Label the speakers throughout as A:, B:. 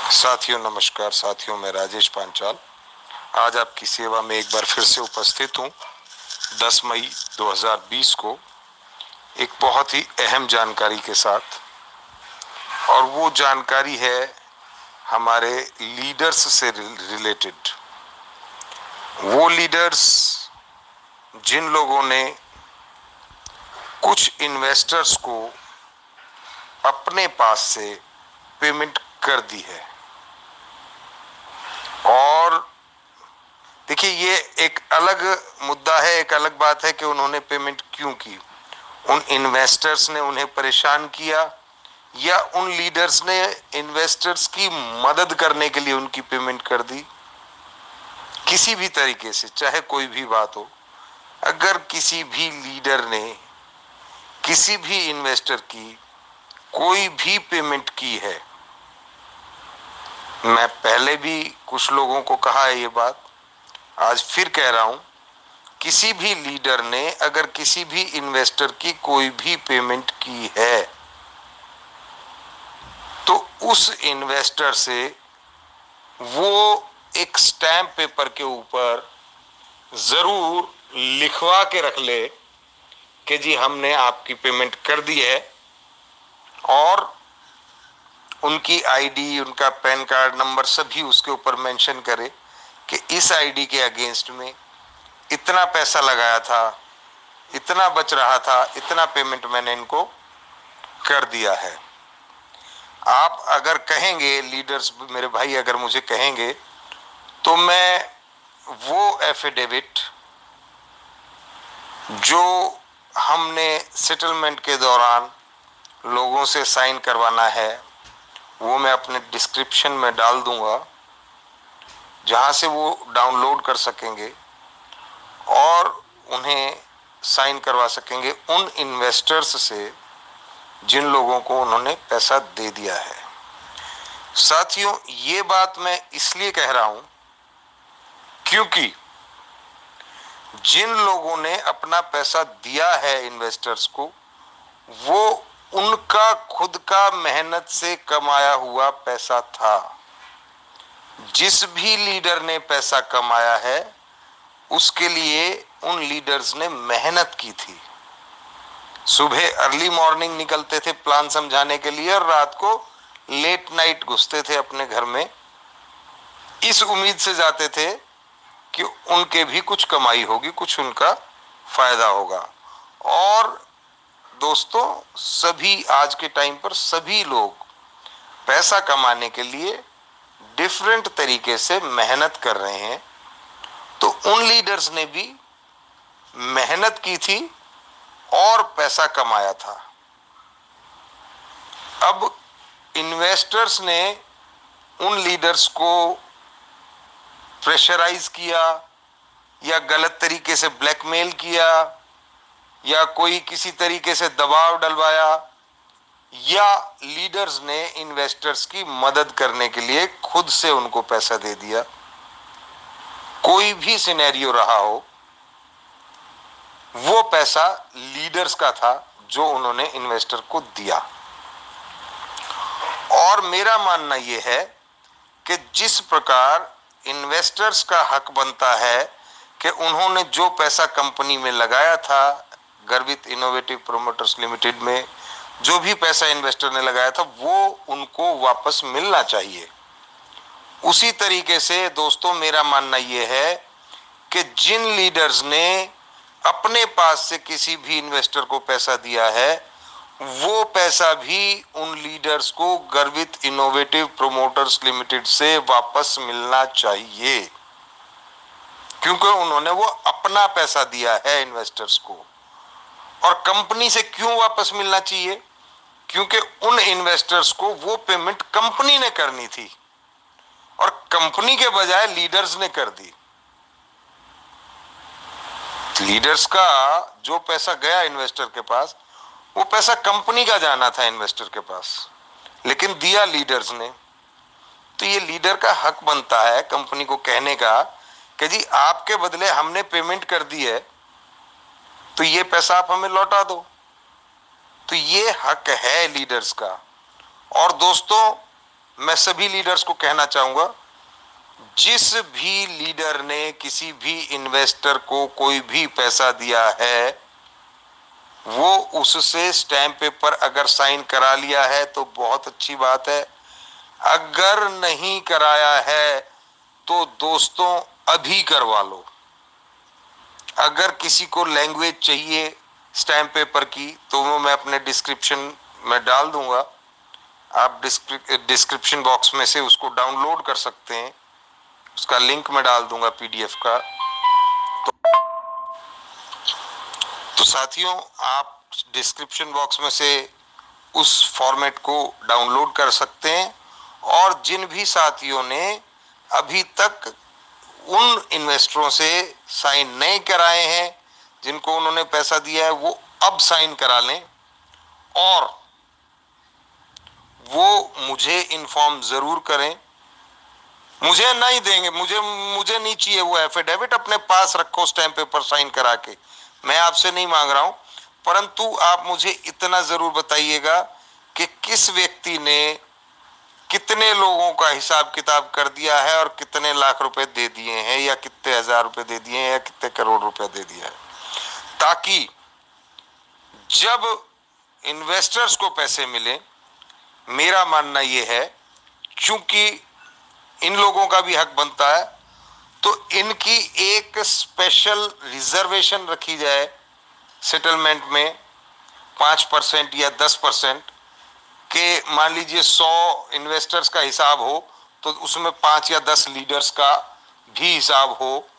A: साथियों नमस्कार। साथियों, मैं राजेश पांचाल आज आपकी सेवा में एक बार फिर से उपस्थित हूँ। 10 मई 2020 को एक बहुत ही अहम जानकारी के साथ, और वो जानकारी है हमारे लीडर्स से रिलेटेड। वो लीडर्स जिन लोगों ने कुछ इन्वेस्टर्स को अपने पास से पेमेंट कर दी है। और देखिए, ये एक अलग मुद्दा है, एक अलग बात है कि उन्होंने पेमेंट क्यों की। उन इन्वेस्टर्स ने उन्हें परेशान किया या उन लीडर्स ने इन्वेस्टर्स की मदद करने के लिए उनकी पेमेंट कर दी। किसी भी तरीके से, चाहे कोई भी बात हो, अगर किसी भी लीडर ने किसी भी इन्वेस्टर की कोई भी पेमेंट की है, मैं पहले भी कुछ लोगों को कहा है ये बात, आज फिर कह रहा हूं, किसी भी लीडर ने अगर किसी भी इन्वेस्टर की कोई भी पेमेंट की है तो उस इन्वेस्टर से वो एक स्टैम्प पेपर के ऊपर जरूर लिखवा के रख ले कि जी हमने आपकी पेमेंट कर दी है, और उनकी आईडी, उनका पैन कार्ड नंबर सभी उसके ऊपर मेंशन करे कि इस आईडी के अगेंस्ट में इतना पैसा लगाया था, इतना बच रहा था, इतना पेमेंट मैंने इनको कर दिया है। आप अगर कहेंगे, लीडर्स मेरे भाई अगर मुझे कहेंगे, तो मैं वो एफिडेविट जो हमने सेटलमेंट के दौरान लोगों से साइन करवाना है, वो मैं अपने डिस्क्रिप्शन में डाल दूंगा, जहां से वो डाउनलोड कर सकेंगे और उन्हें साइन करवा सकेंगे उन इन्वेस्टर्स से जिन लोगों को उन्होंने पैसा दे दिया है। साथियों, ये बात मैं इसलिए कह रहा हूं क्योंकि जिन लोगों ने अपना पैसा दिया है इन्वेस्टर्स को, वो उनका खुद का मेहनत से कमाया हुआ पैसा था। जिस भी लीडर ने पैसा कमाया है उसके लिए उन लीडर्स ने मेहनत की थी। सुबह अर्ली मॉर्निंग निकलते थे प्लान समझाने के लिए और रात को लेट नाइट घुसते थे अपने घर में, इस उम्मीद से जाते थे कि उनके भी कुछ कमाई होगी, कुछ उनका फायदा होगा। और दोस्तों, सभी आज के टाइम पर सभी लोग पैसा कमाने के लिए डिफरेंट तरीके से मेहनत कर रहे हैं। तो उन लीडर्स ने भी मेहनत की थी और पैसा कमाया था। अब इन्वेस्टर्स ने उन लीडर्स को प्रेशराइज किया या गलत तरीके से ब्लैकमेल किया या कोई किसी तरीके से दबाव डलवाया, या लीडर्स ने इन्वेस्टर्स की मदद करने के लिए खुद से उनको पैसा दे दिया। कोई भी सिनेरियो रहा हो, वो पैसा लीडर्स का था जो उन्होंने इन्वेस्टर को दिया। और मेरा मानना यह है कि जिस प्रकार इन्वेस्टर्स का हक बनता है कि उन्होंने जो पैसा कंपनी में लगाया था, गर्वित इनोवेटिव प्रोमोटर्स लिमिटेड में जो भी पैसा इन्वेस्टर ने लगाया था, वो उनको वापस मिलना चाहिए। उसी तरीके से दोस्तों, मेरा मानना यह है कि जिन लीडर्स ने अपने पास से किसी भी इन्वेस्टर को पैसा दिया है, वो पैसा भी उन लीडर्स को गर्वित इनोवेटिव प्रोमोटर्स लिमिटेड से वापस मिलना चाहिए, क्योंकि उन्होंने वो अपना पैसा दिया है इन्वेस्टर्स को। और कंपनी से क्यों वापस मिलना चाहिए? क्योंकि उन इन्वेस्टर्स को वो पेमेंट कंपनी ने करनी थी और कंपनी के बजाय लीडर्स ने कर दी। लीडर्स का जो पैसा गया इन्वेस्टर के पास, वो पैसा कंपनी का जाना था इन्वेस्टर के पास, लेकिन दिया लीडर्स ने। तो ये लीडर का हक बनता है कंपनी को कहने का कि जी आपके बदले हमने पेमेंट कर दी है, तो ये पैसा आप हमें लौटा दो। तो ये हक है लीडर्स का। और दोस्तों, मैं सभी लीडर्स को कहना चाहूंगा, जिस भी लीडर ने किसी भी इन्वेस्टर को कोई भी पैसा दिया है, वो उससे स्टैम्प पेपर अगर साइन करा लिया है तो बहुत अच्छी बात है। अगर नहीं कराया है तो दोस्तों अभी करवा लो। अगर किसी को लैंग्वेज चाहिए स्टैम्प पेपर की तो वो मैं अपने डिस्क्रिप्शन में डाल दूंगा, आप डिस्क्रिप्शन बॉक्स में से उसको डाउनलोड कर सकते हैं, उसका लिंक मैं डाल दूंगा पीडीएफ का। तो साथियों, आप डिस्क्रिप्शन बॉक्स में से उस फॉर्मेट को डाउनलोड कर सकते हैं। और जिन भी साथियों ने अभी तक उन इन्वेस्टरों से साइन नहीं कराए हैं, जिनको उन्होंने पैसा दिया है, वो अब साइन करा लें और वो मुझे इन्फॉर्म जरूर करें। मुझे नहीं देंगे, मुझे नहीं चाहिए वो एफिडेविट, अपने पास रखो स्टैम्प पेपर साइन करा के, मैं आपसे नहीं मांग रहा हूं। परंतु आप मुझे इतना जरूर बताइएगा कि किस व्यक्ति ने कितने लोगों का हिसाब किताब कर दिया है और कितने लाख रुपए दे दिए हैं, या कितने हजार रुपए दे दिए हैं, या कितने करोड़ रुपए दे दिया है, ताकि जब इन्वेस्टर्स को पैसे मिले, मेरा मानना यह है चूंकि इन लोगों का भी हक बनता है, तो इनकी एक स्पेशल रिजर्वेशन रखी जाए सेटलमेंट में 5% या 10% के। मान लीजिए 100 इन्वेस्टर्स का हिसाब हो तो उसमें 5 या 10 लीडर्स का भी हिसाब हो,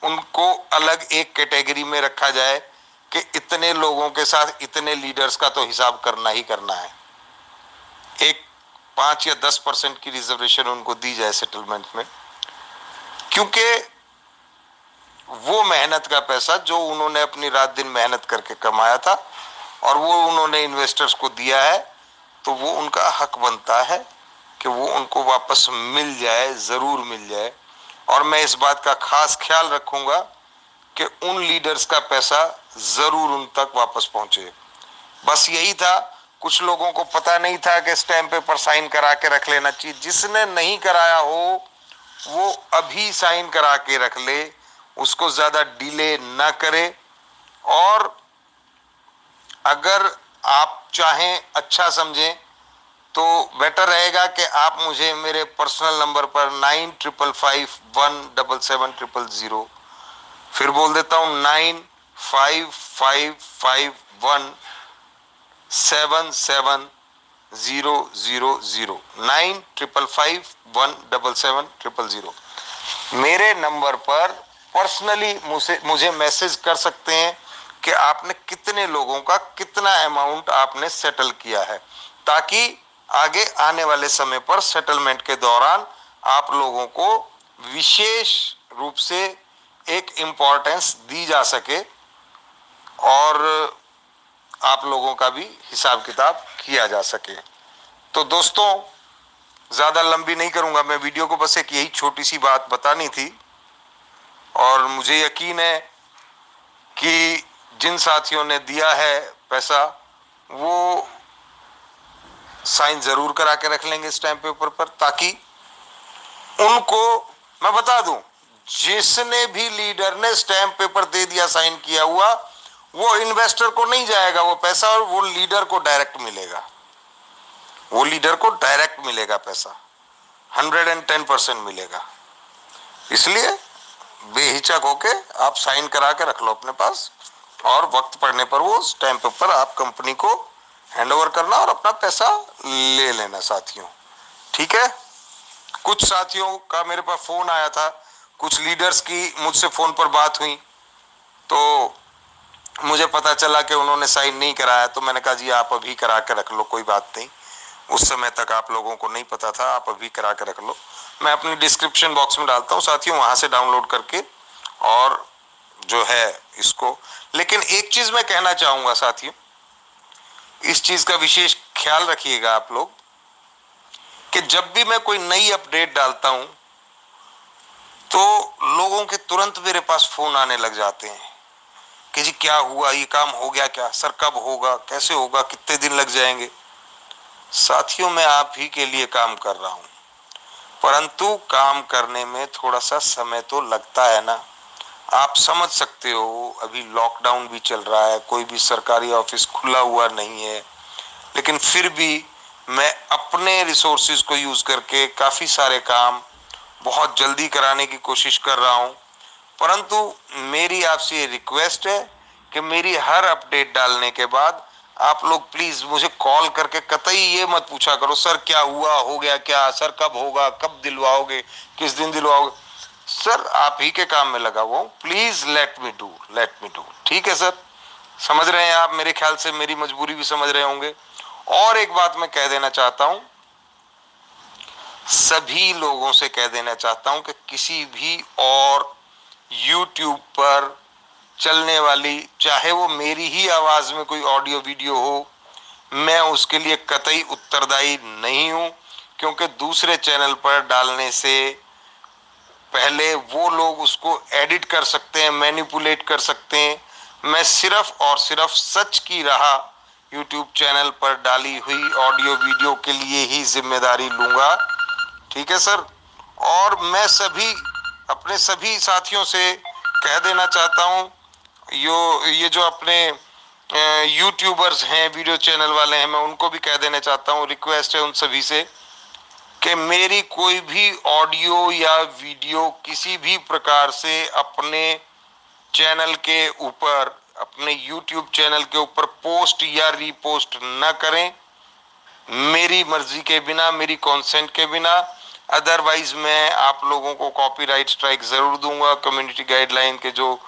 A: उनको अलग एक कैटेगरी में रखा जाए कि इतने लोगों के साथ इतने लीडर्स का तो हिसाब करना ही करना है। एक 5 या 10% की रिजर्वेशन उनको दी जाए सेटलमेंट में, क्योंकि वो मेहनत का पैसा जो उन्होंने अपनी रात दिन मेहनत करके कमाया था और वो उन्होंने इन्वेस्टर्स को दिया है, तो वो उनका हक बनता है कि वो उनको वापस मिल जाए, जरूर मिल जाए। और मैं इस बात का खास ख्याल रखूंगा कि उन लीडर्स का पैसा जरूर उन तक वापस पहुंचे। बस यही था। कुछ लोगों को पता नहीं था कि स्टैम्प पेपर साइन करा के रख लेना चाहिए। जिसने नहीं कराया हो वो अभी साइन करा के रख ले, उसको ज्यादा डिले ना करे। और अगर आप चाहें, अच्छा समझें, तो बेटर रहेगा कि आप मुझे मेरे पर्सनल नंबर पर 9555177000, फिर बोल देता हूं 9555177000, 9555177000 मेरे नंबर पर पर्सनली मुझे मैसेज कर सकते हैं कि आपने कितने लोगों का कितना अमाउंट आपने सेटल किया है, ताकि आगे आने वाले समय पर सेटलमेंट के दौरान आप लोगों को विशेष रूप से एक इम्पोर्टेंस दी जा सके और आप लोगों का भी हिसाब किताब किया जा सके। तो दोस्तों, ज़्यादा लंबी नहीं करूंगा मैं वीडियो को, बस एक यही छोटी सी बात बतानी थी। और मुझे यकीन है कि जिन साथियों ने दिया है पैसा वो साइन ज़रूर करा के रख लेंगे स्टैम्प पेपर पर, ताकि उनको मैं बता दूं, जिसने भी लीडर ने स्टैम्प पेपर दे दिया साइन किया हुआ, वो इन्वेस्टर को नहीं जाएगा वो पैसा, और वो लीडर को डायरेक्ट मिलेगा, वो लीडर को डायरेक्ट मिलेगा पैसा, 110% मिलेगा। इसलिए बेहिचक होके आप साइन करा के रख लो अपने पास, और वक्त पड़ने पर वो स्टैम्प पेपर आप कंपनी को हैंड ओवर करना और अपना पैसा ले लेना साथियों। ठीक है। कुछ साथियों का मेरे पास फोन आया था, कुछ लीडर्स की मुझसे फोन पर बात हुई, तो मुझे पता चला कि उन्होंने साइन नहीं कराया। तो मैंने कहा जी आप अभी करा के रख लो, कोई बात नहीं, उस समय तक आप लोगों को नहीं पता था, आप अभी करा के रख लो। मैं अपनी डिस्क्रिप्शन बॉक्स में डालता हूँ साथियों, वहां से डाउनलोड करके और जो है इसको। लेकिन एक चीज मैं कहना चाहूंगा साथियों, इस चीज का विशेष ख्याल रखिएगा आप लोग, कि जब भी मैं कोई नई अपडेट डालता हूं तो लोगों के तुरंत मेरे पास फोन आने लग जाते हैं कि जी क्या हुआ, ये काम हो गया क्या, सर कब होगा, कैसे होगा, कितने दिन लग जाएंगे। साथियों, मैं आप ही के लिए काम कर रहा हूँ, परंतु काम करने में थोड़ा सा समय तो लगता है ना। आप समझ सकते हो, अभी लॉकडाउन भी चल रहा है, कोई भी सरकारी ऑफिस खुला हुआ नहीं है, लेकिन फिर भी मैं अपने रिसोर्सेज को यूज करके काफी सारे काम बहुत जल्दी कराने की कोशिश कर रहा हूं। परंतु मेरी आपसे ये रिक्वेस्ट है कि मेरी हर अपडेट डालने के बाद आप लोग प्लीज मुझे कॉल करके कतई ये मत पूछा करो, सर क्या हुआ, हो गया क्या, सर कब होगा, कब दिलवाओगे, किस दिन दिलवाओगे। सर आप ही के काम में लगा हुआ हूं, प्लीज लेट मी डू। ठीक है सर, समझ रहे हैं आप, मेरे ख्याल से मेरी मजबूरी भी समझ रहे होंगे। और एक बात मैं कह देना चाहता हूं, सभी लोगों से कह देना चाहता हूं कि किसी भी और YouTube पर चलने वाली, चाहे वो मेरी ही आवाज में कोई ऑडियो वीडियो हो, मैं उसके लिए कतई उत्तरदायी नहीं हूं, क्योंकि दूसरे चैनल पर डालने से पहले वो लोग उसको एडिट कर सकते हैं, मैनिपुलेट कर सकते हैं। मैं सिर्फ और सिर्फ सच की राह YouTube चैनल पर डाली हुई ऑडियो वीडियो के लिए ही जिम्मेदारी लूंगा। ठीक है सर। और मैं अपने सभी साथियों से कह देना चाहता हूँ, ये जो अपने यूट्यूबर्स हैं, वीडियो चैनल वाले हैं, मैं उनको भी कह देना चाहता हूँ, रिक्वेस्ट है उन सभी से कि मेरी कोई भी ऑडियो या वीडियो किसी भी प्रकार से अपने चैनल के ऊपर, अपने YouTube चैनल के ऊपर पोस्ट या रीपोस्ट न करें, मेरी मर्जी के बिना, मेरी कॉन्सेंट के बिना। अदरवाइज मैं आप लोगों को कॉपीराइट स्ट्राइक जरूर दूंगा, कम्युनिटी गाइडलाइन के जो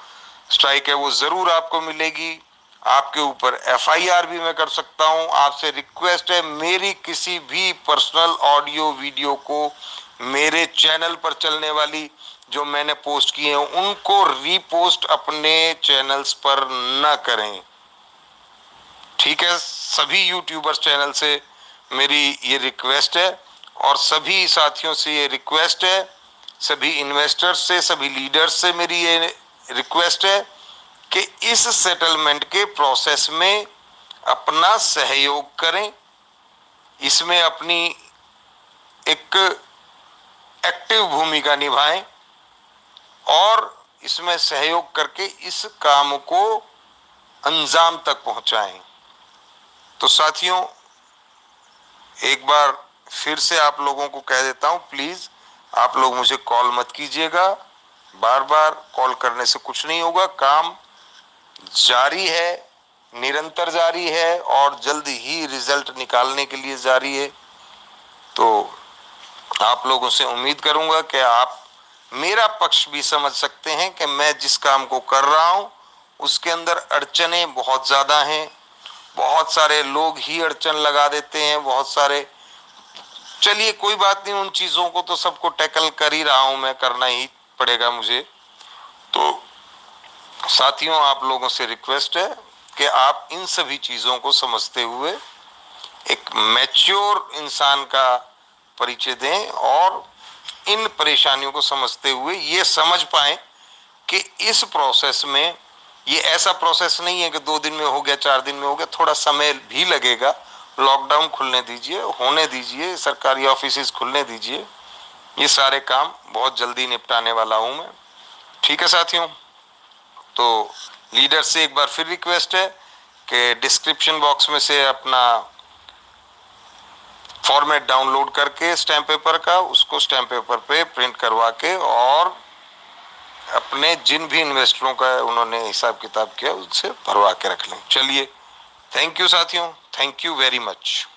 A: स्ट्राइक है वो जरूर आपको मिलेगी। आपके ऊपर FIR भी मैं कर सकता हूं। आपसे रिक्वेस्ट है, मेरी किसी भी पर्सनल ऑडियो वीडियो को मेरे चैनल पर चलने वाली जो मैंने पोस्ट किए हैं उनको रीपोस्ट अपने चैनल्स पर न करें। ठीक है, सभी यूट्यूबर्स चैनल से मेरी ये रिक्वेस्ट है, और सभी साथियों से ये रिक्वेस्ट है, सभी इन्वेस्टर्स से, सभी लीडर्स से मेरी ये रिक्वेस्ट है कि इस सेटलमेंट के प्रोसेस में अपना सहयोग करें, इसमें अपनी एक एक्टिव भूमिका निभाएं और इसमें सहयोग करके इस काम को अंजाम तक पहुंचाएं। तो साथियों, एक बार फिर से आप लोगों को कह देता हूं, प्लीज आप लोग मुझे कॉल मत कीजिएगा, बार बार कॉल करने से कुछ नहीं होगा। काम जारी है, निरंतर जारी है और जल्द ही रिजल्ट निकालने के लिए जारी है। तो आप लोगों से उम्मीद करूंगा कि आप मेरा पक्ष भी समझ सकते हैं कि मैं जिस काम को कर रहा हूं उसके अंदर अड़चनें बहुत ज्यादा हैं, बहुत सारे लोग ही अड़चन लगा देते हैं, बहुत सारे। चलिए कोई बात नहीं, उन चीजों को तो सबको टैकल कर ही रहा हूं मैं, करना ही पड़ेगा मुझे। तो साथियों, आप लोगों से रिक्वेस्ट है कि आप इन सभी चीजों को समझते हुए एक मैच्योर इंसान का परिचय दें और इन परेशानियों को समझते हुए ये समझ पाएं कि इस प्रोसेस में, ये ऐसा प्रोसेस नहीं है कि 2 दिन में हो गया, 4 दिन में हो गया, थोड़ा समय भी लगेगा। लॉकडाउन खुलने दीजिए, होने दीजिए, सरकारी ऑफिसेज खुलने दीजिए, ये सारे काम बहुत जल्दी निपटाने वाला हूं मैं। ठीक है साथियों, तो लीडर से एक बार फिर रिक्वेस्ट है कि डिस्क्रिप्शन बॉक्स में से अपना फॉर्मेट डाउनलोड करके स्टैम्प पेपर का, उसको स्टैम्प पेपर पे प्रिंट करवा के और अपने जिन भी इन्वेस्टरों का उन्होंने हिसाब किताब किया उनसे भरवा के रख लें। चलिए, थैंक यू साथियों, थैंक यू वेरी मच।